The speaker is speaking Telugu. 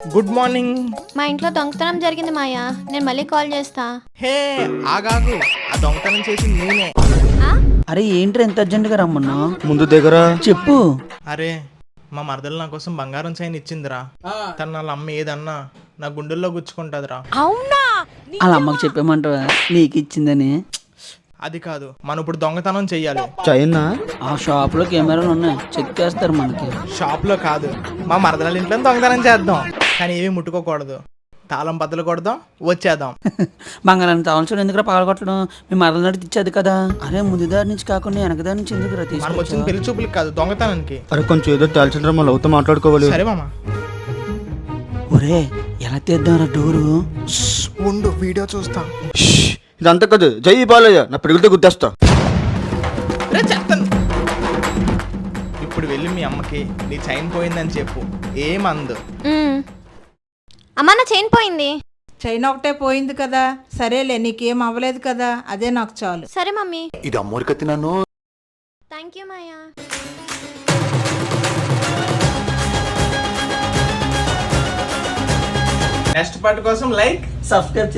Good morning. మా ఇంట్లో దొంగతనం జరిగింది మాయా, నేను మళ్ళీ కాల్ చేస్తా. హే ఆగాగు, ఆ దొంగతనం చేసింది నేనే. ఆ? అరే ఏంట్రా ఎంత అర్జెంట్ గా రమ్మన్నా? ముందు దగ్గర చెప్పు. అరే మా మరదలు నా కోసం బంగారం చైన్ ఇచ్చిందిరా. తను వాళ్ళ అమ్మ ఏదన్నా నా గుండెల్లో గుచ్చుకుంటదిరా. అలా అమ్మకి చెప్పేమంటావా నీకు ఇచ్చిందని? అది కాదు, మనం ఇప్పుడు దొంగతనం చెయ్యాలి. చైనా ఆ షాప్ లో కెమెరాలు ఉన్నాయి, చెక్ చేస్తారు మనకి. షాప్ లో కాదు, మా మరదల ఇంట్లో దొంగతనం చేద్దాం. కానీ ఏవి ముట్టుకోకూడదు, తాళం బద్దలు కొడదాం, వచ్చేద్దాం. బంగారాన్ని తావాల్సిన ఎందుకురా పగలగొట్టడం? మీ మరల నడికి ఇచ్చేది కదా. అరే ముందు దారి నుంచి కాకుండా వెనకదారి నుంచి ఎందుకురా మనం వచ్చింది తీసుకొచ్చావు? పెళ్లి చూపులకి కాదు, దొంగతనానికి. అరే కొంచెం ఏదో తేల్చండి, మళ్ళీ అవుతా మాట్లాడుకోవాలి. సరే మామ. ఒరే ఎలా తీద్దాంరా డోరు? ఉండు వీడియో చూస్తా. ఇదంతా కాదు, జై బాలయ్య నా పెరుగుతో గుద్దేస్తా. రే, చెప్తాను. ఇప్పుడు వెళ్ళి మీ అమ్మకి నీ చైన్ పోయిందని చెప్పు, ఏమందు. అమ్మా నా చైన్ పోయింది. చైన్ ఒకటే పోయింది కదా, సరేలే నీకేం అవ్వలేదు కదా, అదే నాకు చాలు. సరే మమ్మీ. ఇది అమ్మోరికత్తి నన్ను. Thank you Maya. Next part కోసం లైక్ సబ్స్క్రైబ్